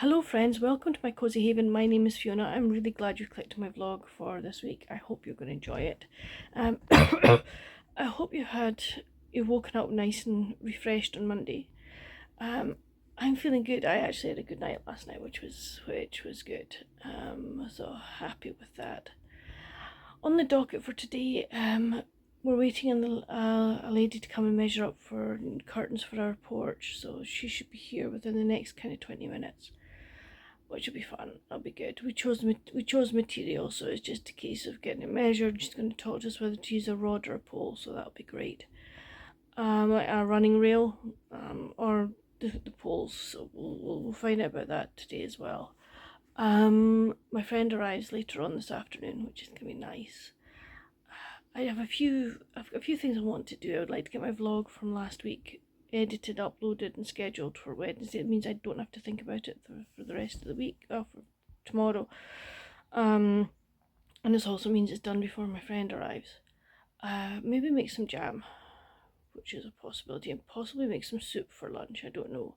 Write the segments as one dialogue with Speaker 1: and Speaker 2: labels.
Speaker 1: Hello friends, welcome to my cozy haven. My name is Fiona. I'm really glad you clicked on my vlog for this week. I hope you're going to enjoy it. I hope you've woken up nice and refreshed on Monday. I'm feeling good. I actually had a good night last night, which was good. So happy with that. On the docket for today, we're waiting on a lady to come and measure up for curtains for our porch, so she should be here within the next kind of 20 minutes. Which will be fun. That'll be good. We chose material, so it's just a case of getting it measured. She's going to talk to us whether to use a rod or a pole, so that'll be great. A running rail, or the poles. So we'll find out about that today as well. My friend arrives later on this afternoon, which is going to be nice. I've got a few things I want to do. I would like to get my vlog from last week edited, uploaded and scheduled for Wednesday. It means I don't have to think about it for the rest of the week, for tomorrow. And this also means it's done before my friend arrives. Maybe make some jam, which is a possibility, and possibly make some soup for lunch. I don't know,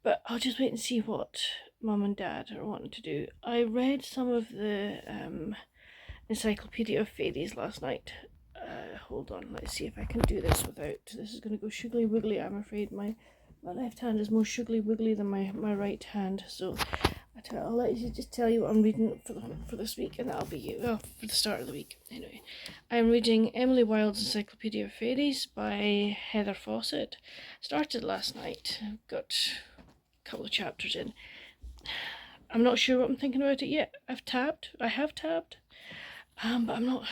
Speaker 1: but I'll just wait and see what Mum and Dad are wanting to do. I read some of the Encyclopedia of Fairies last night. Hold on, let's see if I can do this without. This is going to go shuggly wiggly. I'm afraid my left hand is more shuggly wiggly than my right hand. So I'll let you just tell you what I'm reading for this week, and that'll be you. Well, for the start of the week. Anyway, I'm reading Emily Wilde's Encyclopedia of Fairies by Heather Fawcett. Started last night. I've got a couple of chapters in. I'm not sure what I'm thinking about it yet. I have tabbed. But I'm not.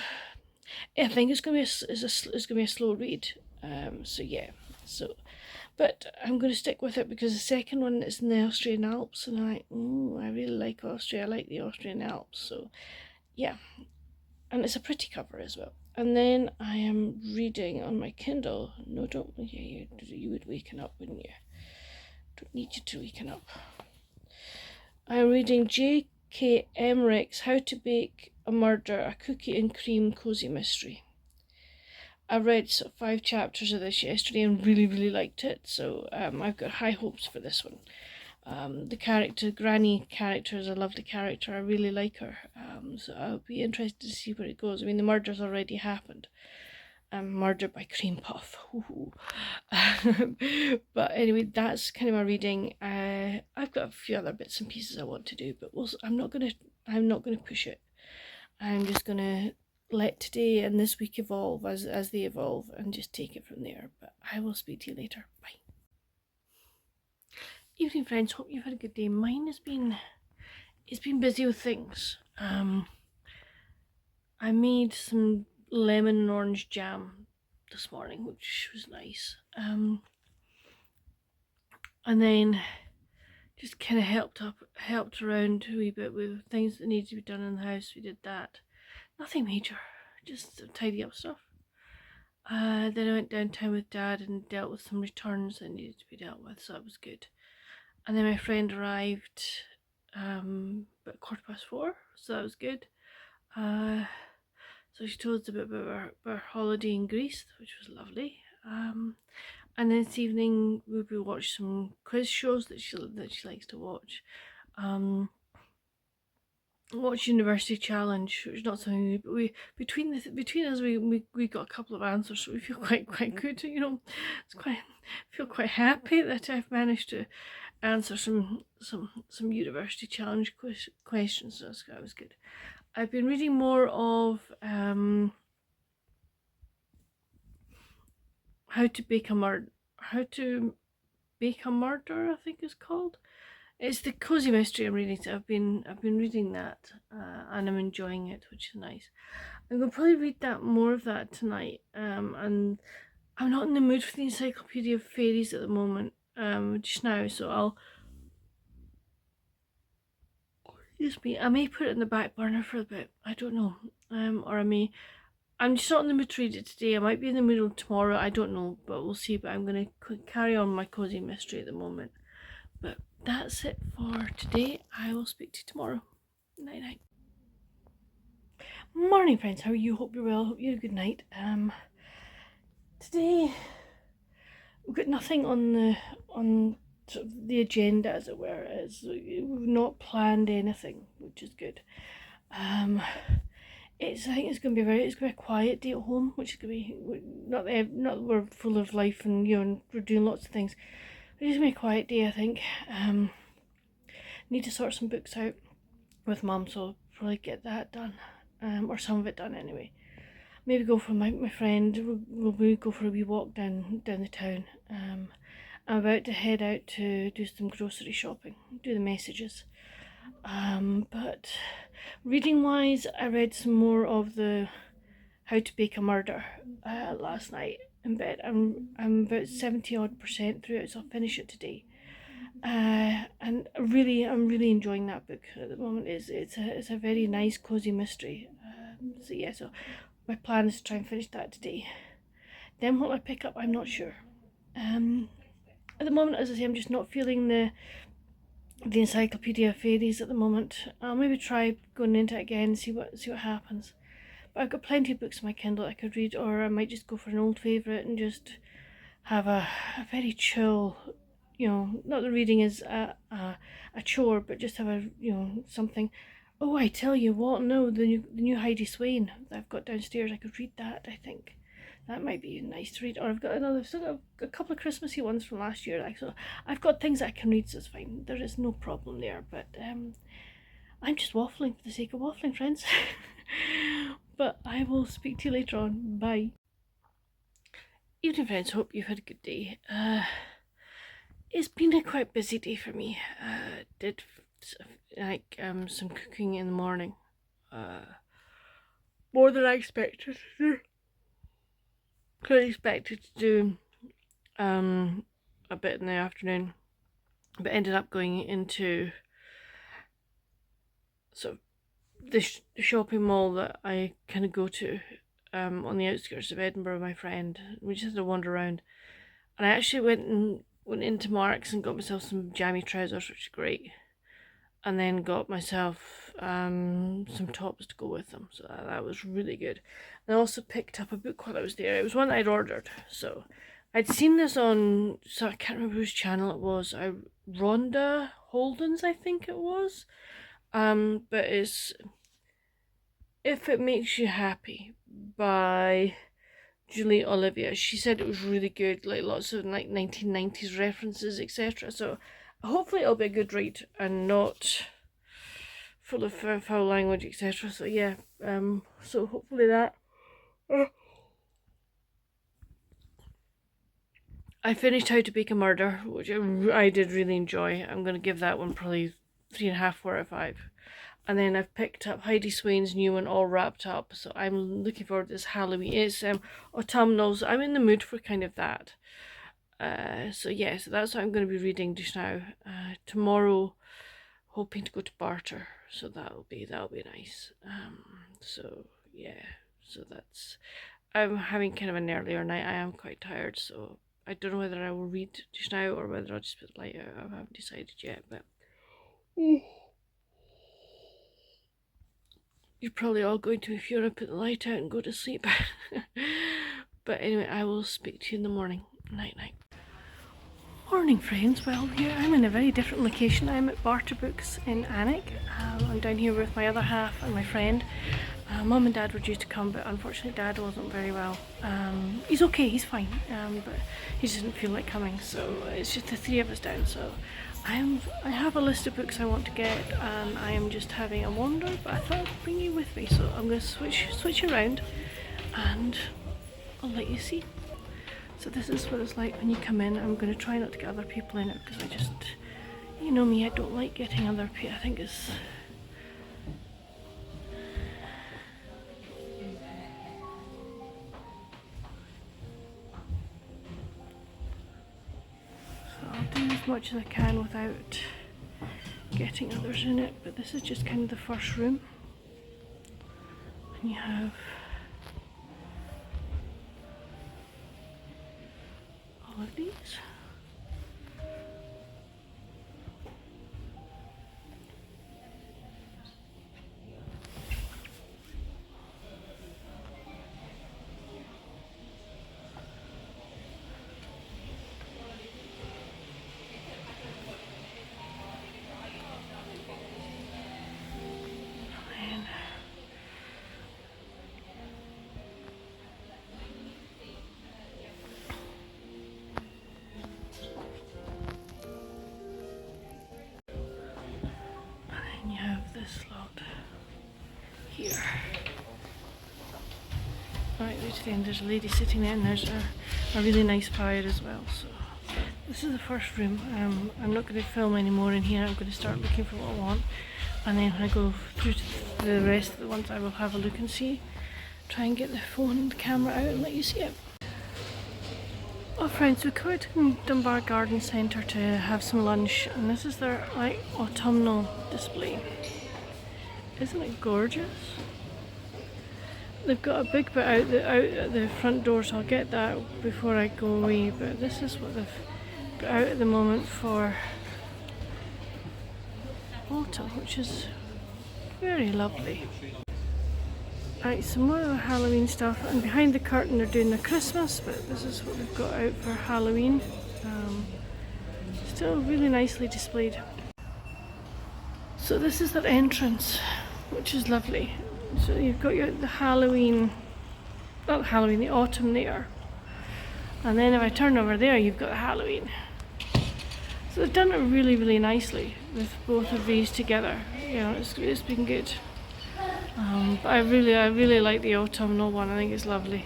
Speaker 1: I think it's gonna be a slow read. So yeah. But I'm gonna stick with it because the second one is in the Austrian Alps, and I really like Austria. I like the Austrian Alps. So yeah, and it's a pretty cover as well. And then I am reading on my Kindle. No, don't. Yeah, you would waken up, wouldn't you? Don't need you to waken up. I'm reading J.K. Emmerich's How to Bake a Murder, a Cookie and Cream Cozy Mystery. I read 5 chapters of this yesterday and really liked it, so I've got high hopes for this one. The Granny character is a lovely character. I really like her, so I'll be interested to see where it goes. I mean, the murder's already happened. Murder by Cream Puff. But anyway, that's kind of my reading. I've got a few other bits and pieces I want to do, but I'm not gonna push it. I'm just gonna let today and this week evolve as they evolve, and just take it from there. But I will speak to you later. Bye. Evening, friends. Hope you've had a good day. Mine has been busy with things. I made some lemon and orange jam this morning, which was nice. And then just kind of helped around a wee bit with things that needed to be done in the house. We did that. Nothing major, just tidy up stuff. Then I went downtown with Dad and dealt with some returns that needed to be dealt with, so that was good. And then my friend arrived about 4:15, so that was good. So she told us a bit about her holiday in Greece, which was lovely. And then this evening we'll be watching some quiz shows that she likes to watch. Watch University Challenge, which is not something but between us we got a couple of answers, so we feel quite good. You know, feel quite happy that I've managed to answer some University Challenge questions. So that was good. I've been reading more of How to Bake a Murder, I think it's called. It's the cozy mystery I'm reading. So I've been reading that, and I'm enjoying it, which is nice. I'm gonna probably read more of that tonight. And I'm not in the mood for the Encyclopedia of Fairies at the moment, just now. So I may put it in the back burner for a bit. I don't know. Or I'm just not in the mood to read it today. I might be in the mood tomorrow. I don't know, but we'll see. But I'm gonna carry on my cozy mystery at the moment. But that's it for today. I will speak to you tomorrow. Night night. Morning, friends. How are you? Hope you're well. Hope you had a good night. Today we've got nothing on sort of the agenda, as it were. We've not planned anything, which is good. I think it's going to be a quiet day at home, which is going to be not that we're full of life and and we're doing lots of things. It's going to be a quiet day, I think. Need to sort some books out with Mum, so I'll probably get that done, or some of it done anyway. Maybe go for my friend. We'll go for a wee walk down the town. I'm about to head out to do some grocery shopping, do the messages. But reading wise, I read some more of the How to Bake a Murder last night in bed. I'm about 70% through it, so I'll finish it today. And I'm really enjoying that book at the moment. It's a very nice cozy mystery. So my plan is to try and finish that today. Then what I pick up, I'm not sure. At the moment, as I say, I'm just not feeling the Encyclopedia of Fairies at the moment. I'll maybe try going into it again and see what happens. But I've got plenty of books on my Kindle I could read, or I might just go for an old favourite and just have a very chill, not that reading is a chore, but just have something. Oh, I tell you what, no, the new Heidi Swain that I've got downstairs, I could read that, I think. That might be nice to read. Or I've still got a couple of Christmassy ones from last year. So I've got things that I can read, so it's fine. There is no problem there. But I'm just waffling for the sake of waffling, friends. But I will speak to you later on. Bye. Evening, friends. Hope you've had a good day. It's been a quite busy day for me. Did some cooking in the morning. More than I expected to do. Could have expected to do a bit in the afternoon, but ended up going into sort of the shopping mall that I kind of go to on the outskirts of Edinburgh with my friend. We just had to wander around, and I actually went into Marks and got myself some jammy trousers, which is great, and then got myself some tops to go with them, so that was really good. And I also picked up a book while I was there. It was one I'd ordered, so I'd seen this on, so I can't remember whose channel it was. Rhonda Holden's, I think it was. But it's If It Makes You Happy by Julie Olivia. She said it was really good, like lots of 1990s references, etc. So hopefully it'll be a good read and not full of foul language, etc. So yeah, so hopefully that. I finished How to Bake a Murder, which I did really enjoy. I'm going to give that one probably 3.5, 4 out of 5. And then I've picked up Heidi Swain's new one, All Wrapped Up. So I'm looking forward to this Halloween. It's autumnal, so I'm in the mood for kind of that. So yeah, so that's what I'm going to be reading just now. Tomorrow, hoping to go to Barter, so that'll be nice. So yeah, so that's. I'm having kind of an earlier night. I am quite tired, so I don't know whether I will read just now or whether I'll just put the light out. I haven't decided yet, but you're probably all going to, if you want to put the light out and go to sleep. But anyway, I will speak to you in the morning. Night night. Morning, friends. Well, here I'm in a very different location. I'm at Barter Books in Alnwick. I'm down here with my other half and my friend. Mum and Dad were due to come, but unfortunately Dad wasn't very well. He's okay, he's fine, but he just didn't feel like coming, so it's just the three of us down. So I have a list of books I want to get, and I am just having a wander, but I thought I'd bring you with me, so I'm going to switch around and I'll let you see. So this is what it's like when you come in. I'm going to try not to get other people in it, because I just, you know me, I don't like getting other people. I think it's... I'll do as much as I can without getting others in it, but this is just kind of the first room, and you have all of these. today, and there's a lady sitting there, and there's a really nice pirate as well. So this is the first room. I'm not going to film any more in here. I'm going to start looking for what I want, and then when I go through to the rest of the ones, I will have a look and see. Try and get the phone, the camera out and let you see it. Oh friends, we come out to Dunbar Garden Centre to have some lunch, and this is their like autumnal display. Isn't it gorgeous? They've got a big bit out at the front door, so I'll get that before I go away, but this is what they've got out at the moment for autumn, which is very lovely. Right, some more of the Halloween stuff, and behind the curtain they're doing the Christmas, but this is what they've got out for Halloween. Still really nicely displayed. So this is their entrance, which is lovely. So you've got the Halloween, not Halloween, the autumn there. And then if I turn over there, you've got the Halloween. So they've done it really, really nicely with both of these together. You know, it's been good. But I really like the autumnal one. I think it's lovely.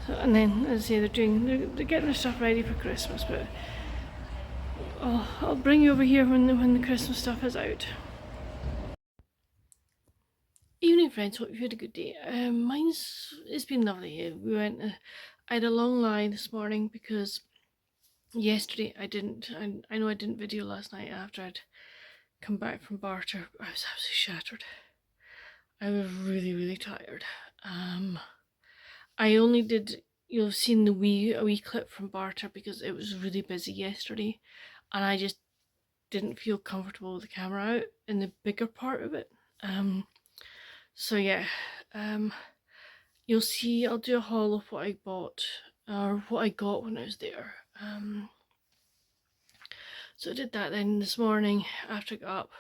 Speaker 1: So, and then, as I say, they're getting their stuff ready for Christmas. But I'll bring you over here when the Christmas stuff is out. Evening, friends. Hope you've had a good day. It's been lovely. I had a long lie this morning because yesterday I know I didn't video last night after I'd come back from Barter. I was absolutely shattered. I was really, really tired. I only did, you'll have seen a wee clip from Barter because it was really busy yesterday, and I just didn't feel comfortable with the camera out in the bigger part of it. So yeah, you'll see, I'll do a haul of what I bought, or what I got when I was there. So I did that. Then this morning after I got up,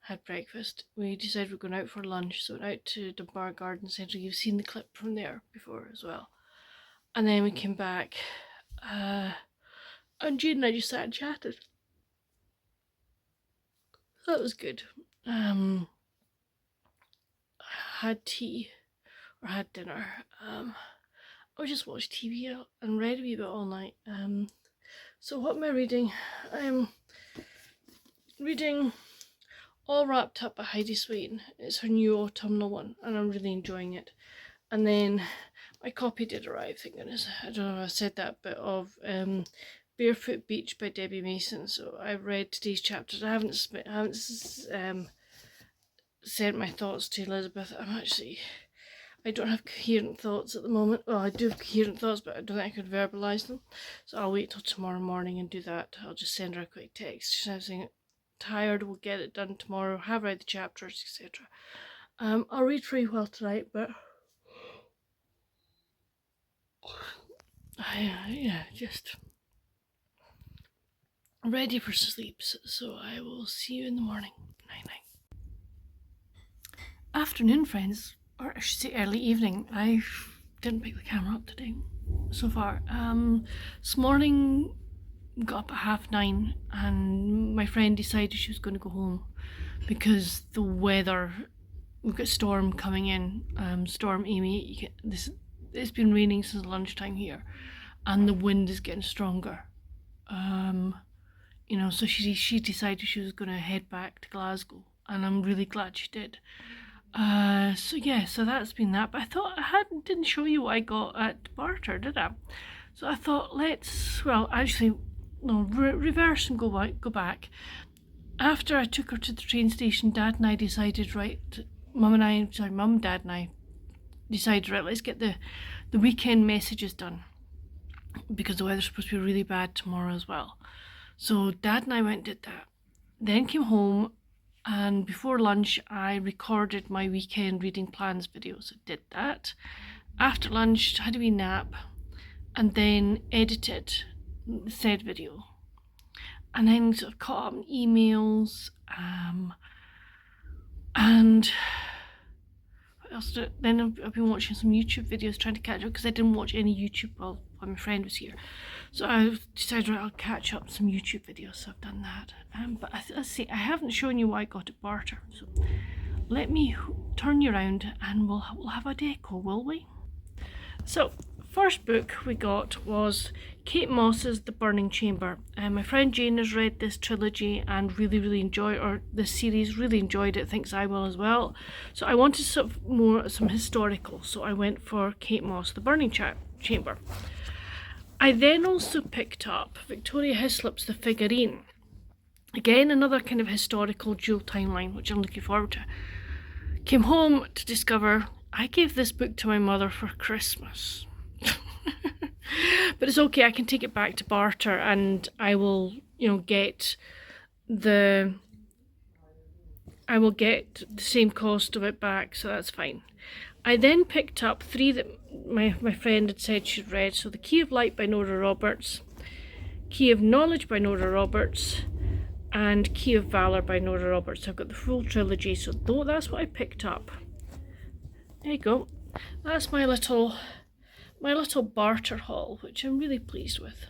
Speaker 1: had breakfast, we decided we're going out for lunch, so went out to Dunbar Garden Centre. You've seen the clip from there before as well. And then we came back, and Jade and I just sat and chatted. So that was good. Had tea, or had dinner. I just watched TV and read a wee bit all night. So what am I reading? I'm reading All Wrapped Up by Heidi Swain. It's her new autumnal one, and I'm really enjoying it. And then my copy did arrive, thank goodness. I don't know if I said that, but of Barefoot Beach by Debbie Mason. So I've read today's chapters. I haven't sent my thoughts to Elizabeth. I don't have coherent thoughts at the moment. Well, I do have coherent thoughts, but I don't think I could verbalise them. So I'll wait till tomorrow morning and do that. I'll just send her a quick text. She's saying, tired, we'll get it done tomorrow, have read the chapters, etc. I'll read for you well tonight, but just ready for sleep, so I will see you in the morning. Night night. Afternoon, friends, or I should say early evening. I didn't pick the camera up today so far. This morning got up at 9:30, and my friend decided she was going to go home because the weather, we've got storm coming in, Storm Amy. It's been raining since lunchtime here, and the wind is getting stronger. You know, so she decided she was going to head back to Glasgow, and I'm really glad she did. So yeah, so that's been that. But I thought didn't show you what I got at Barter, did I? So I thought reverse and go back. After I took her to the train station, Dad and I decided, Mum and Dad and I decided, let's get the weekend messages done, because the weather's supposed to be really bad tomorrow as well. So Dad and I went and did that. Then came home, and before lunch I recorded my weekend reading plans video, so did that. After lunch, had a wee nap, and then edited said video, and then sort of caught up on emails, and what else then I've been watching some YouTube videos, trying to catch up, because I didn't watch any YouTube while my friend was here. So I decided, I'll catch up some YouTube videos, so I've done that. But let's see, I haven't shown you what I got at Barter, so let me turn you around and we'll have a deco, will we? So, first book we got was Kate Moss's The Burning Chamber. My friend Jane has read this trilogy and really enjoyed, or this series, really enjoyed it, thinks I will as well. So I wanted some historical, so I went for Kate Moss, The Burning Chamber. I then also picked up Victoria Hislop's The Figurine. Again, another kind of historical dual timeline, which I'm looking forward to. Came home to discover I gave this book to my mother for Christmas. But it's okay, I can take it back to Barter and I will, get the same cost of it back, so that's fine. I then picked up 3 that my friend had said she'd read. So The Key of Light by Nora Roberts, Key of Knowledge by Nora Roberts, and Key of Valor by Nora Roberts. I've got the full trilogy, so that's what I picked up. There you go. That's my little barter haul, which I'm really pleased with.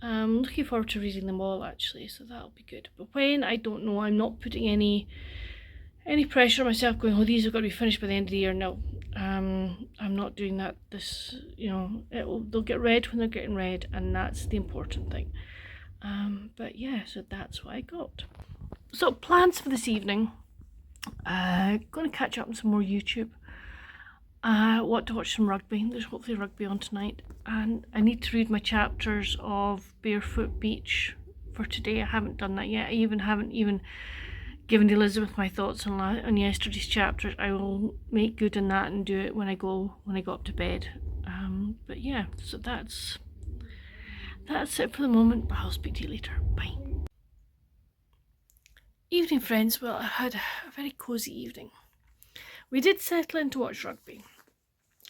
Speaker 1: I'm looking forward to reading them all actually, so that'll be good. But when, I don't know. I'm not putting any pressure on myself going, oh, these have got to be finished by the end of the year. No, I'm not doing that. This, they'll get read when they're getting read, and that's the important thing. But yeah, so that's what I got. So plans for this evening. Going to catch up on some more YouTube. Want to watch some rugby. There's hopefully rugby on tonight, and I need to read my chapters of Barefoot Beach for today. I haven't done that yet. I haven't even given Elizabeth my thoughts on yesterday's chapters. I will make good on that and do it when I go up to bed. But yeah, so that's it for the moment. But I'll speak to you later. Bye. Evening, friends. Well, I had a very cosy evening. We did settle in to watch rugby.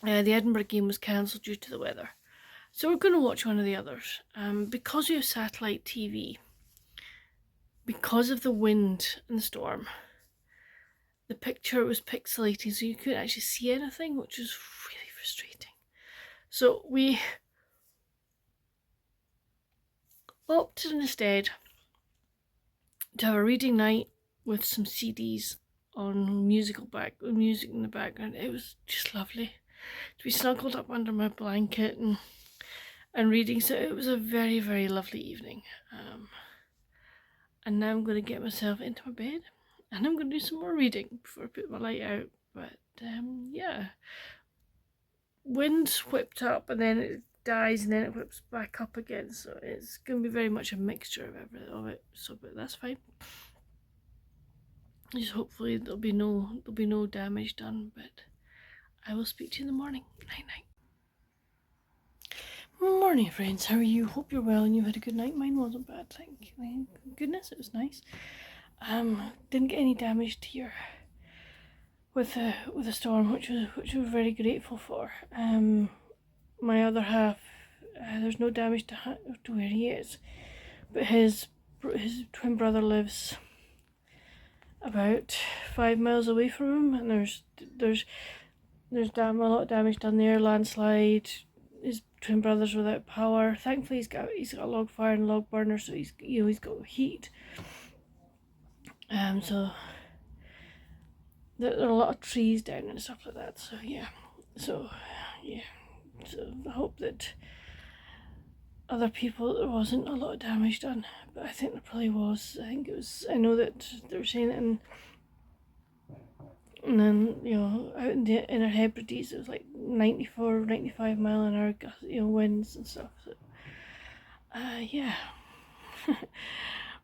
Speaker 1: The Edinburgh game was cancelled due to the weather, so we're going to watch one of the others. Because we have satellite TV, because of the wind and the storm, the picture was pixelating, so you couldn't actually see anything, which was really frustrating. So we opted instead to have a reading night with some CDs on music in the background. It was just lovely to be snuggled up under my blanket and reading. So it was a very lovely evening. And now I'm going to get myself into my bed and I'm going to do some more reading before I put my light out. But yeah, wind whipped up and then it dies and then it whips back up again. So it's going to be very much a mixture of it. So, but that's fine. Just hopefully there'll be no damage done, but I will speak to you in the morning. Night night. Morning, friends. How are you? Hope you're well and you had a good night. Mine wasn't bad, thank goodness. It was nice. Didn't get any damage here with the storm, which we're very grateful for. My other half, there's no damage to where he is, but his twin brother lives about 5 miles away from him, and there's a lot of damage done there. Landslide. His twin brother's without power. Thankfully he's got a log fire and a log burner, so he's got heat. So there are a lot of trees down and stuff like that. So yeah. So I hope that other people, there wasn't a lot of damage done, but I think there probably was. I know that they were saying it and then, out in the Inner Hebrides, it was like 94, 95 mile an hour, winds and stuff. So, yeah.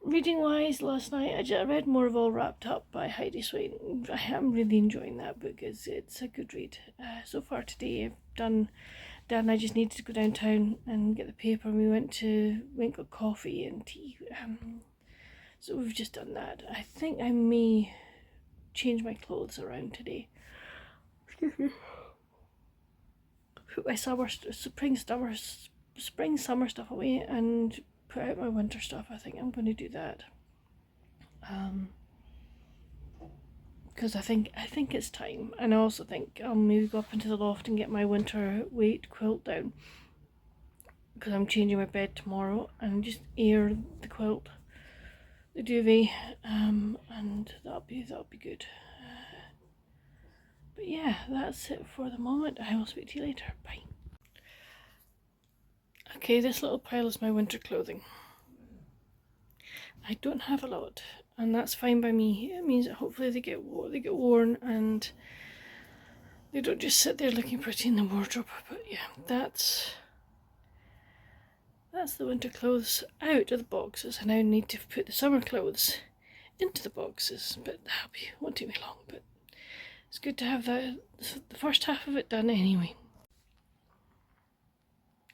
Speaker 1: Reading wise, last night I read More of All Wrapped Up by Heidi Swain. I am really enjoying that book. It's a good read. So far today, Dad and I just needed to go downtown and get the paper, and we went and got coffee and tea. So we've just done that. I think I may change my clothes around today. Excuse me. Put my spring summer stuff away and put out my winter stuff. I think I'm going to do that. Because I think it's time, and I also think I'll maybe go up into the loft and get my winter weight quilt down, because I'm changing my bed tomorrow, and just air the quilt, the duvet, and that'll be good. But yeah, that's it for the moment. I will speak to you later. Bye. Okay, this little pile is my winter clothing. I don't have a lot, and that's fine by me. It means that hopefully they get worn and they don't just sit there looking pretty in the wardrobe. But yeah, that's the winter clothes out of the boxes. I now need to put the summer clothes into the boxes, but won't take me long. But it's good to have the first half of it done anyway.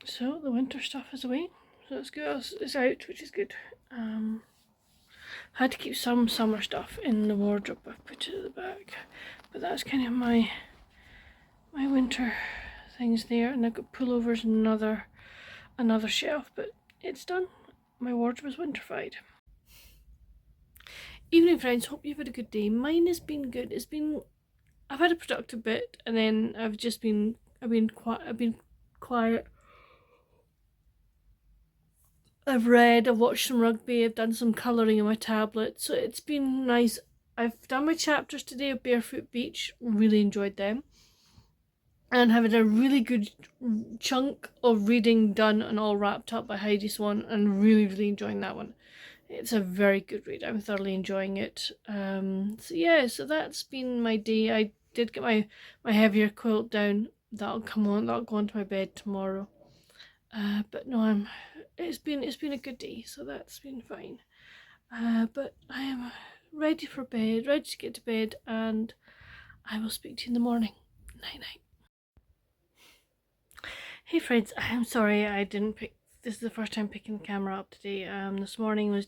Speaker 1: So the winter stuff is away, so that's good. It's out, which is good. Had to keep some summer stuff in the wardrobe. I've put it at the back, but that's kind of my winter things there. And I've got pullovers and another shelf, but it's done. My wardrobe is winterfied. Evening, friends. Hope you've had a good day. Mine has been good. I've had a productive bit, and then I've been quiet. I've read, I've watched some rugby, I've done some colouring on my tablet, so it's been nice. I've done my chapters today of Barefoot Beach, really enjoyed them. And having a really good chunk of reading done and all wrapped up by Heidi Swan, and really enjoying that one. It's a very good read, I'm thoroughly enjoying it. So yeah, so that's been my day. I did get my heavier quilt down, that'll go onto my bed tomorrow. But no, it's been a good day, so that's been fine. But I am ready for bed, ready to get to bed, and I will speak to you in the morning. Night night. Hey friends, I'm sorry I didn't pick. This is the first time picking the camera up today. This morning was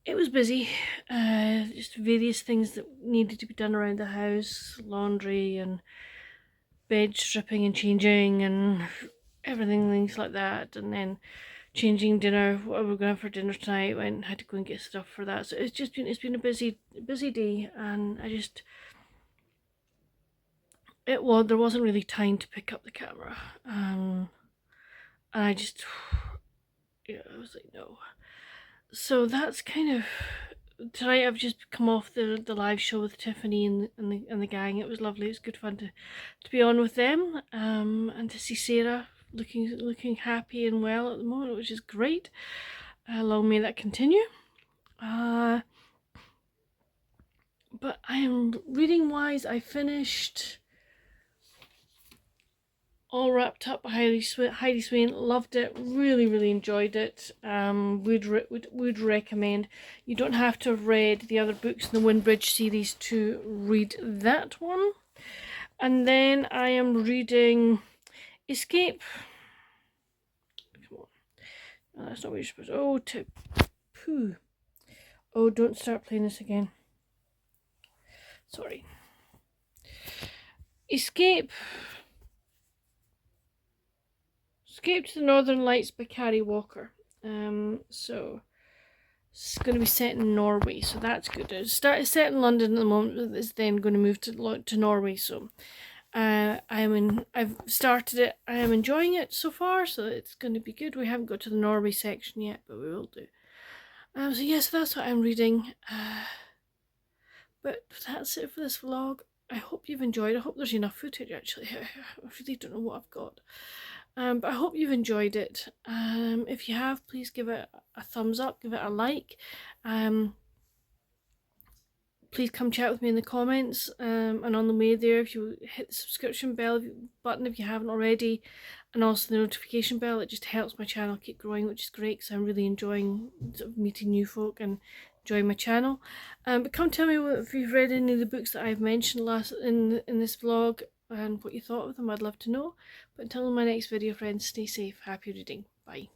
Speaker 1: it was busy. Just various things that needed to be done around the house, laundry and bed stripping and changing and everything, things like that, and then changing dinner, what we're going to have for dinner tonight, had to go and get stuff for that. So it's been a busy day, and there wasn't really time to pick up the camera, and I just, I was like, no. So that's kind of tonight. I've just come off the live show with Tiffany and the gang. It was lovely. It's good fun to be on with them, and to see Sarah looking happy and well at the moment, which is great. Long may that continue. But I am reading wise. I finished All Wrapped Up by Heidi Swan. Loved it. Really enjoyed it. Would recommend. You don't have to have read the other books in the Windbridge series to read that one. And then I am reading Escape. Come on. No, that's not what you're supposed to. Oh, don't start playing this again. Sorry. Escape to the Northern Lights by Carrie Walker. So it's going to be set in Norway, so that's good. It's set in London at the moment, but it's then going to move to Norway. So I've started it. I am enjoying it so far, so it's going to be good. We haven't got to the Norway section yet, but we will do. So yes, that's what I'm reading. But that's it for this vlog. I hope you've enjoyed. I hope there's enough footage actually. I really don't know what I've got. But I hope you've enjoyed it. If you have, please give it a thumbs up, give it a like. Please come chat with me in the comments, and on the way there, if you hit the subscription bell button if you haven't already, and also the notification bell, it just helps my channel keep growing, which is great because I'm really enjoying meeting new folk and enjoying my channel. But come tell me if you've read any of the books that I've mentioned in this vlog and what you thought of them. I'd love to know. But until my next video, friends, stay safe, happy reading, bye.